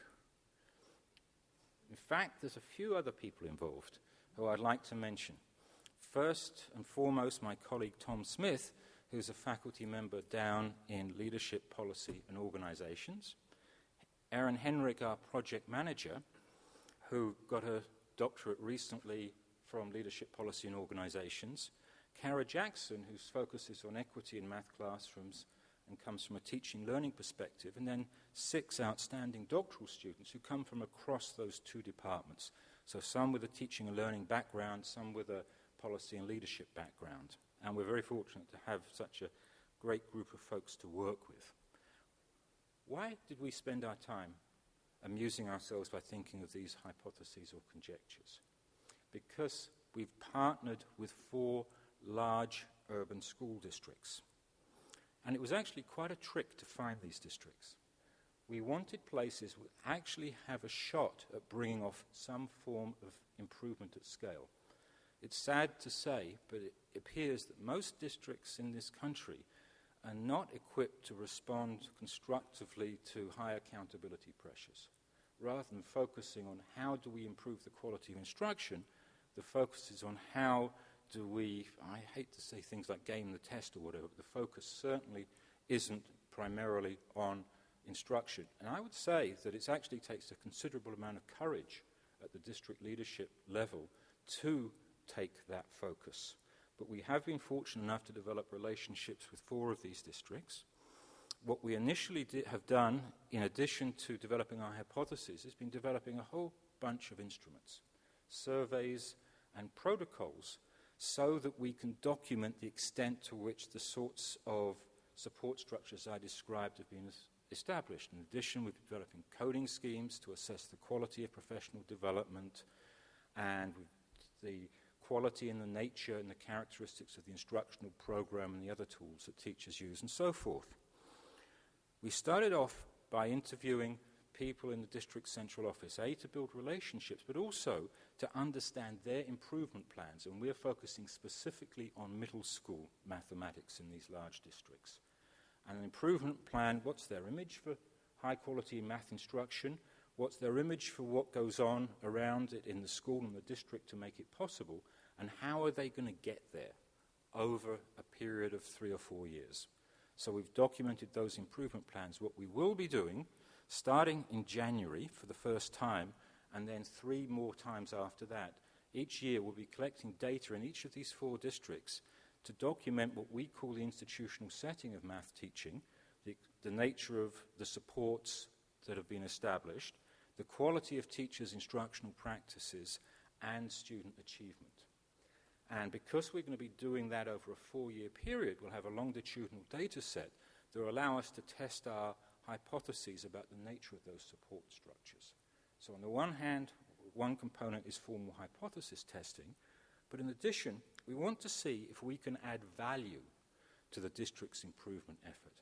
In fact, there's a few other people involved who I'd like to mention. First and foremost, my colleague Tom Smith, who's a faculty member down in leadership, policy, and organizations. Erin Henrik, our project manager, who got her doctorate recently from leadership, policy, and organizations. Kara Jackson, whose focus is on equity in math classrooms and comes from a teaching learning perspective. And then 6 outstanding doctoral students who come from across those 2 departments. So some with a teaching and learning background, some with a policy and leadership background. And we're very fortunate to have such a great group of folks to work with. Why did we spend our time amusing ourselves by thinking of these hypotheses or conjectures? Because we've partnered with 4 large urban school districts. And it was actually quite a trick to find these districts. We wanted places that would actually have a shot at bringing off some form of improvement at scale. It's sad to say, but it appears that most districts in this country are not equipped to respond constructively to high accountability pressures. Rather than focusing on how do we improve the quality of instruction, the focus is on how do we, I hate to say things like game the test or whatever, but the focus certainly isn't primarily on instruction. And I would say that it actually takes a considerable amount of courage at the district leadership level to take that focus. But we have been fortunate enough to develop relationships with 4 of these districts. What we initially have done, in addition to developing our hypotheses, has been developing a whole bunch of instruments, surveys and protocols, so that we can document the extent to which the sorts of support structures I described have been established. In addition, we've been developing coding schemes to assess the quality of professional development and the quality and the nature and the characteristics of the instructional program and the other tools that teachers use and so forth. We started off by interviewing people in the district central office, to build relationships, but also to understand their improvement plans. And we're focusing specifically on middle school mathematics in these large districts. And an improvement plan, what's their image for high-quality math instruction? What's their image for what goes on around it in the school and the district to make it possible? And how are they going to get there over a period of 3 or 4 years? So we've documented those improvement plans. What we will be doing, starting in January for the first time, and then 3 more times after that, each year we'll be collecting data in each of these 4 districts to document what we call the institutional setting of math teaching, the nature of the supports that have been established, the quality of teachers' instructional practices, and student achievement. And because we're going to be doing that over a 4-year period, we'll have a longitudinal data set that will allow us to test our hypotheses about the nature of those support structures. So on the one hand, one component is formal hypothesis testing, but in addition, we want to see if we can add value to the district's improvement effort.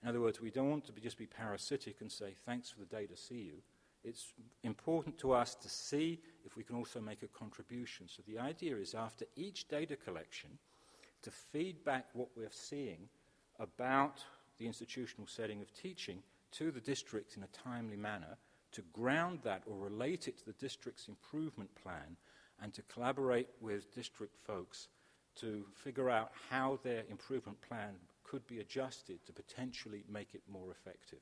In other words, we don't want to just be parasitic and say, thanks for the data, see you. It's important to us to see if we can also make a contribution. So the idea is, after each data collection, to feed back what we're seeing about the institutional setting of teaching to the district in a timely manner, to ground that or relate it to the district's improvement plan, and to collaborate with district folks to figure out how their improvement plan could be adjusted to potentially make it more effective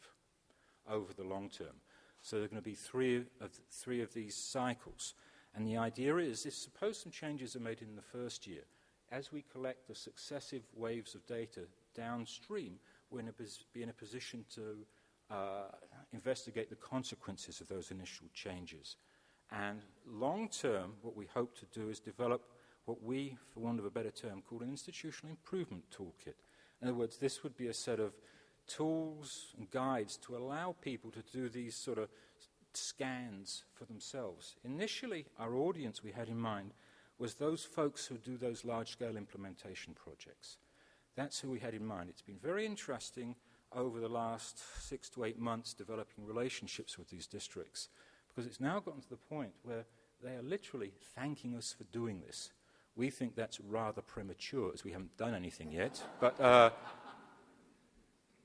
over the long term. So there are going to be three of these cycles. And the idea is, if suppose some changes are made in the first year, as we collect the successive waves of data downstream, we're going to be in a position to investigate the consequences of those initial changes. And long term, what we hope to do is develop what we, for want of a better term, call an institutional improvement toolkit. In other words, this would be a set of tools and guides to allow people to do these sort of scans for themselves. Initially, our audience we had in mind was those folks who do those large-scale implementation projects. That's who we had in mind. It's been very interesting over the last 6 to 8 months developing relationships with these districts, because it's now gotten to the point where they are literally thanking us for doing this. We think that's rather premature, as we haven't done anything yet,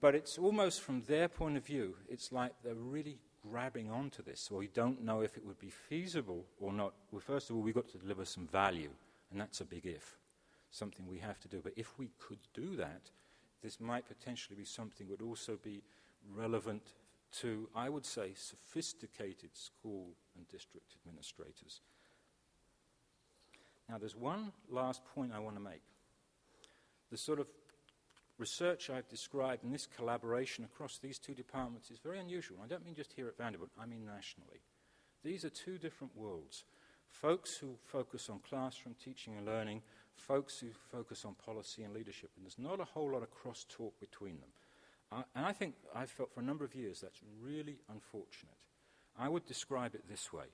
but it's almost from their point of view, it's like they're really grabbing onto this, or we don't know if it would be feasible or not. Well, first of all, we've got to deliver some value, and that's a big if, something we have to do. But if we could do that, this might potentially be something that would also be relevant to, I would say, sophisticated school and district administrators. Now, there's one last point I want to make. The sort of research I've described in this collaboration across these two departments is very unusual. I don't mean just here at Vanderbilt, I mean nationally. These are two different worlds. Folks who focus on classroom teaching and learning, folks who focus on policy and leadership, and there's not a whole lot of crosstalk between them. And I think I've felt for a number of years that's really unfortunate. I would describe it this way.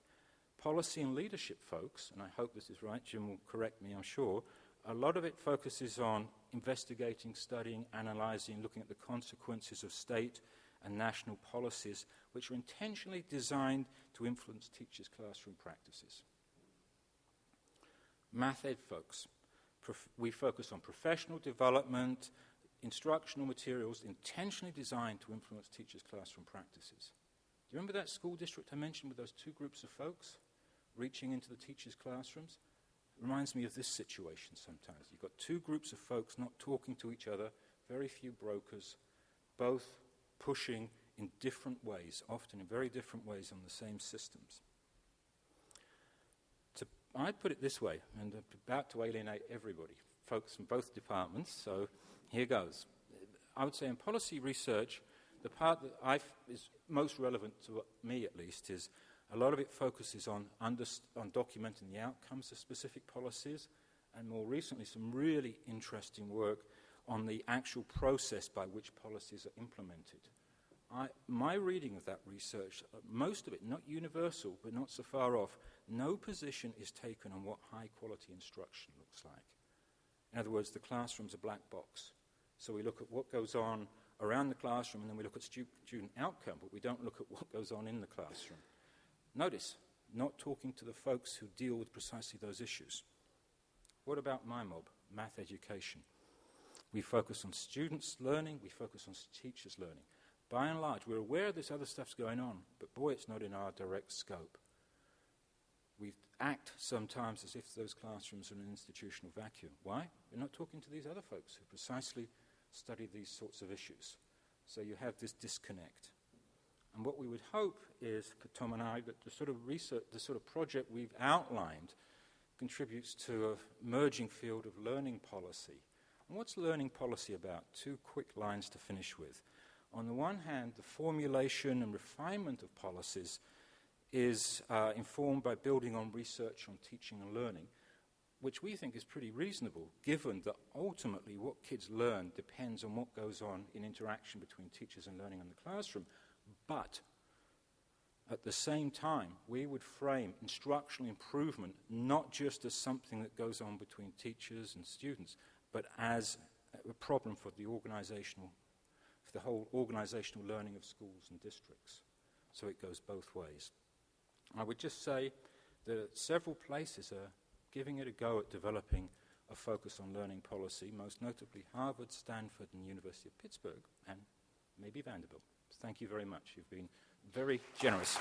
Policy and leadership folks, and I hope this is right, Jim will correct me, I'm sure, a lot of it focuses on investigating, studying, analyzing, looking at the consequences of state and national policies which are intentionally designed to influence teachers' classroom practices. Math ed folks, we focus on professional development, instructional materials intentionally designed to influence teachers' classroom practices. Do you remember that school district I mentioned with those two groups of folks reaching into the teachers' classrooms? It reminds me of this situation sometimes. You've got two groups of folks not talking to each other, very few brokers, both pushing in different ways, often in very different ways on the same systems. I'd put it this way, and I'm about to alienate everybody, folks from both departments, so here goes. I would say in policy research, the part that is most relevant to me at least is a lot of it focuses on documenting the outcomes of specific policies, and more recently some really interesting work on the actual process by which policies are implemented. My reading of that research, most of it, not universal, but not so far off, no position is taken on what high-quality instruction looks like. In other words, the classroom's a black box. So we look at what goes on around the classroom, and then we look at student outcome, but we don't look at what goes on in the classroom. Notice, not talking to the folks who deal with precisely those issues. What about my mob, math education? We focus on students learning, we focus on teachers learning. By and large, we're aware this other stuff's going on, but boy, it's not in our direct scope. We act sometimes as if those classrooms are in an institutional vacuum. Why? We're not talking to these other folks who precisely study these sorts of issues. So you have this disconnect. And what we would hope is, for Tom and I, that the sort of research, the sort of project we've outlined contributes to a merging field of learning policy. And what's learning policy about? 2 quick lines to finish with. On the one hand, the formulation and refinement of policies is informed by building on research on teaching and learning, which we think is pretty reasonable, given that ultimately what kids learn depends on what goes on in interaction between teachers and learning in the classroom. But at the same time, we would frame instructional improvement not just as something that goes on between teachers and students, but as a problem for the whole organizational learning of schools and districts. so it goes both ways. I would just say that several places are giving it a go at developing a focus on learning policy, most notably Harvard, Stanford, and the University of Pittsburgh, and maybe Vanderbilt. So thank you very much. You've been very generous.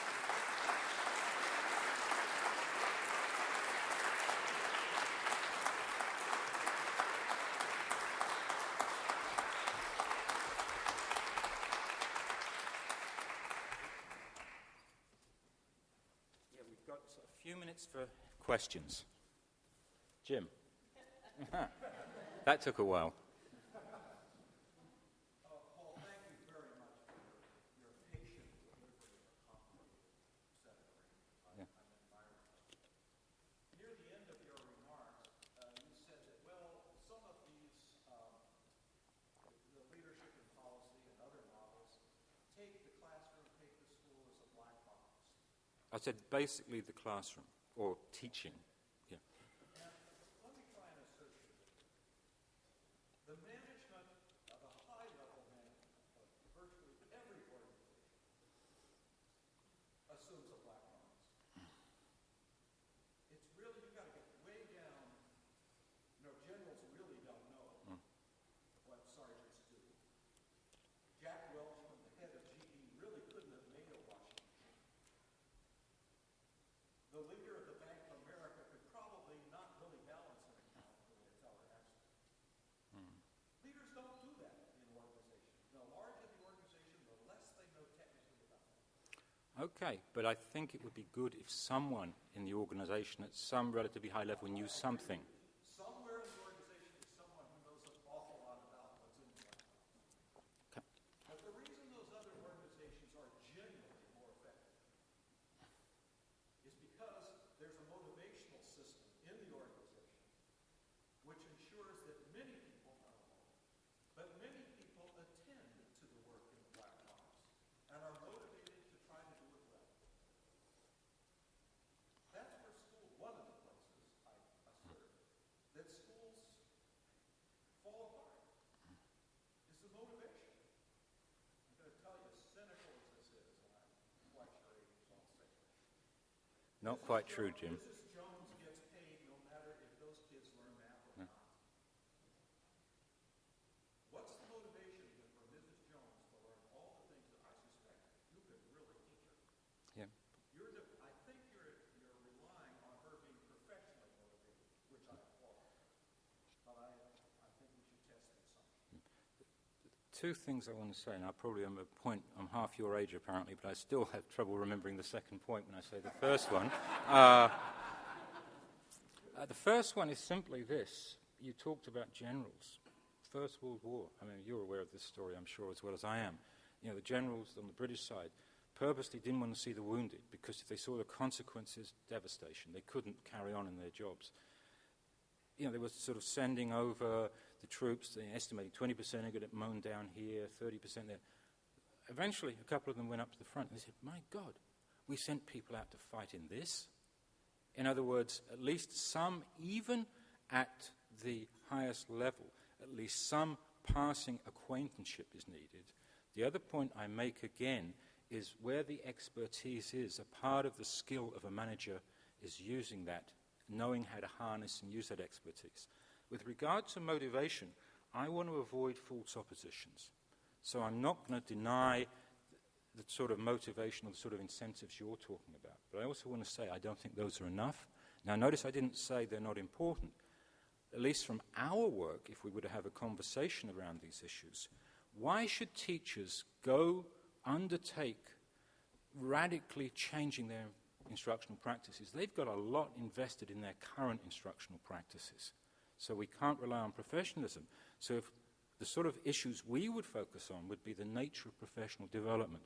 We've got a few minutes for questions. Jim. That took a while. Paul, thank you very much for your patient delivery of a complicated set of I'm admiring. Near the end of your remarks, you said that, well, some of these, the leadership and policy and other models, take the classroom, take the school as a black box. I said basically the classroom, or teaching. Yeah. Let me try an assertion. The management of a high-level management of virtually every organization assumes a black box. It's really, you've got to get way down. Generals really don't know what sergeants do. Jack Welch, from the head of GE, really couldn't have made a washing machine. The leader of the Bank of America could probably not really balance an account the way a teller has to. Leaders don't do that in organizations. The larger the organization, the less they know technically about it. Okay, but I think it would be good if someone in the organization at some relatively high level knew something. Somewhere in the organization is someone who knows an awful lot about what's in the black box. Okay. But the reason those other organizations are genuinely more effective is because there's a motivational system in the organization which ensures that many people, not all, but many people attend to the work in the black box and are motivated to try to do it well. That's where school, one of the places I assert that schools fall apart is the motivation. I'm going to tell you, as cynical as this is, and I'm quite sure Amy's all sick. Not quite true, Jim. Mrs. Jones gets paid no matter if those kids learn math or not. What's the motivation for Mrs. Jones to learn all the things that I suspect you could really teach her? Yeah. I think you're relying on her being professionally motivated, which I applaud. But I think we should test the assumption. Two things I want to say, and I probably am at a point, I'm half your age apparently, but I still have trouble remembering the second point when I say the first one. The first one is simply this. You talked about generals. First World War. I mean, you're aware of this story, I'm sure, as well as I am. The generals on the British side purposely didn't want to see the wounded because if they saw the consequences, devastation. They couldn't carry on in their jobs. They were sort of sending over the troops, estimating 20% are going to get mown down here, 30% there. Eventually, a couple of them went up to the front and they said, my God, we sent people out to fight in this. In other words, at least some, even at the highest level, at least some passing acquaintanceship is needed. The other point I make again is where the expertise is, a part of the skill of a manager is using that, knowing how to harness and use that expertise. With regard to motivation, I want to avoid false oppositions. So I'm not going to deny the sort of motivation or the sort of incentives you're talking about. But I also want to say I don't think those are enough. Now, notice I didn't say they're not important. At least from our work, if we were to have a conversation around these issues, why should teachers undertake radically changing their instructional practices? They've got a lot invested in their current instructional practices. So we can't rely on professionalism. So if the sort of issues we would focus on would be the nature of professional development.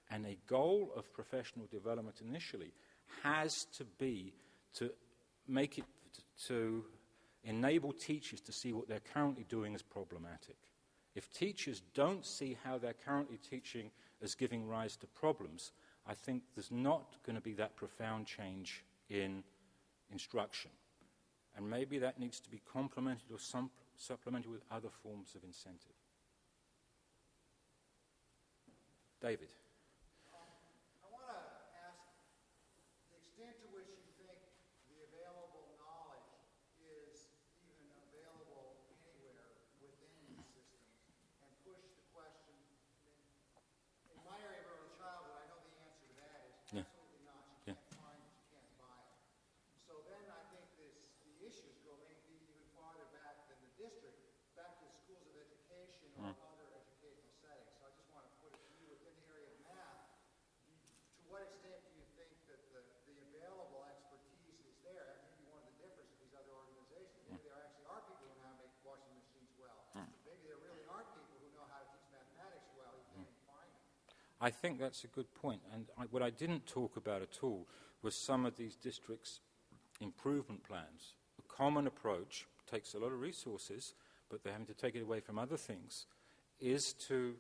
And a goal of professional development initially has to be to make it, to enable teachers to see what they're currently doing as problematic. If teachers don't see how they're currently teaching as giving rise to problems, I think there's not going to be that profound change in instruction. And maybe that needs to be complemented or supplemented with other forms of incentive. David. I want I think that's a good point. And what I didn't talk about at all was some of these districts' improvement plans. A common approach takes a lot of resources, but they're having to take it away from other things, is to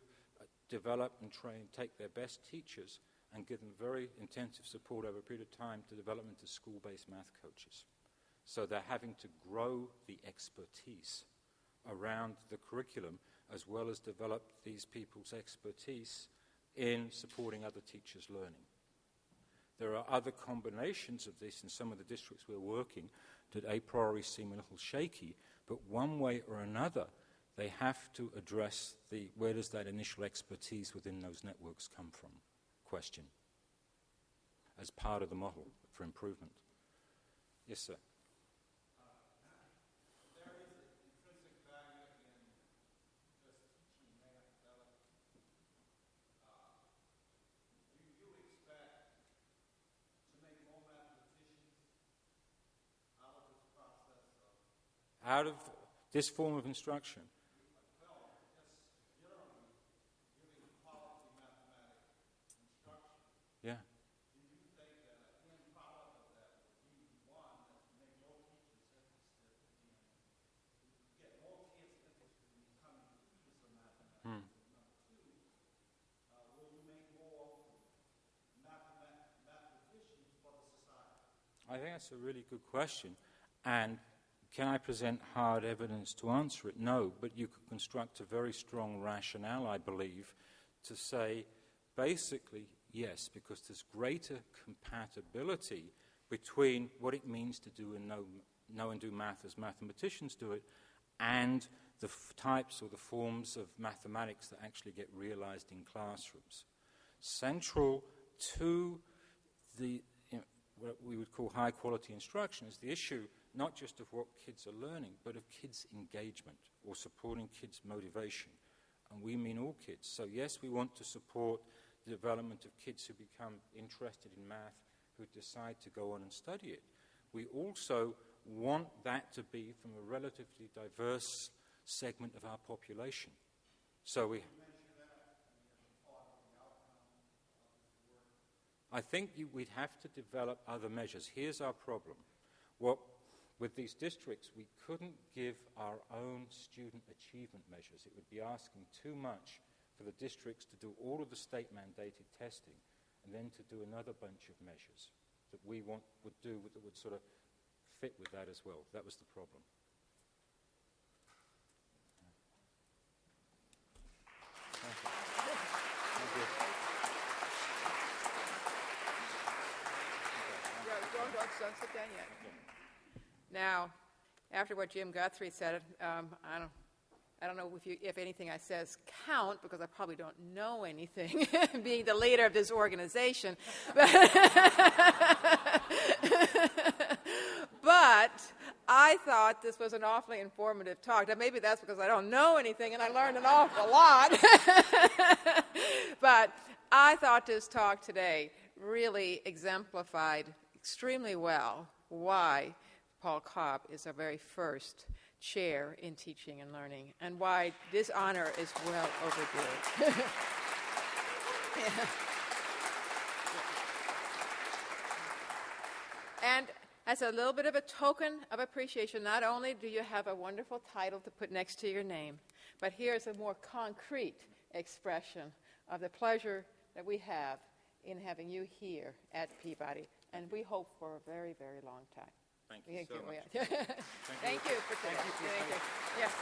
develop and train, take their best teachers and give them very intensive support over a period of time to develop into school-based math coaches. So they're having to grow the expertise around the curriculum as well as develop these people's expertise in supporting other teachers' learning. There are other combinations of this in some of the districts we're working that a priori seem a little shaky, but one way or another, they have to address the where does that initial expertise within those networks come from question as part of the model for improvement. Yes, sir. There is intrinsic value in just teaching math development. Do you expect to make more mathematicians out of this process of... Out of this form of instruction? Well, just generally giving quality mathematics instruction. Yeah. Do you think that an end product of that would be one that would make more teachers interested in, get more kids interested in becoming teachers of mathematics? Number two, will you make more mathematicians for the society? I think that's a really good question. And can I present hard evidence to answer it? No, but you could construct a very strong rationale, I believe, to say basically yes, because there's greater compatibility between what it means to do and know and do math as mathematicians do it and the types or the forms of mathematics that actually get realized in classrooms. Central to the what we would call high-quality instruction is the issue not just of what kids are learning, but of kids' engagement or supporting kids' motivation. And we mean all kids. So yes, we want to support the development of kids who become interested in math, who decide to go on and study it. We also want that to be from a relatively diverse segment of our population. So we... I think we'd have to develop other measures. Here's our problem. With these districts, we couldn't give our own student achievement measures. It would be asking too much for the districts to do all of the state-mandated testing and then to do another bunch of measures that we would do that would sort of fit with that as well. That was the problem. Thank you. Thank you. Don't sit down yet. Now, after what Jim Guthrie said, I don't know if anything I says count, because I probably don't know anything, being the leader of this organization. But I thought this was an awfully informative talk. Now, maybe that's because I don't know anything and I learned an awful lot. But I thought this talk today really exemplified extremely well why Paul Cobb is our very first chair in teaching and learning, and why this honor is well overdue. Yeah. And as a little bit of a token of appreciation, not only do you have a wonderful title to put next to your name, but here's a more concrete expression of the pleasure that we have in having you here at Peabody, and we hope for a very, very long time. Thank you so much. Thank you for today. Thank you. Yes.